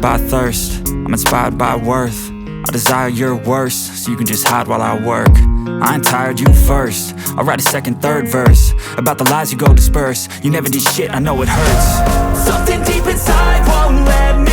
by thirst, I'm inspired by worth. I desire your worst, so you can just hide while I work. I ain't tired, you first. I'll write a second, third verse about the lies you go disperse. You never did shit, I know it hurts. Something deep inside won't let me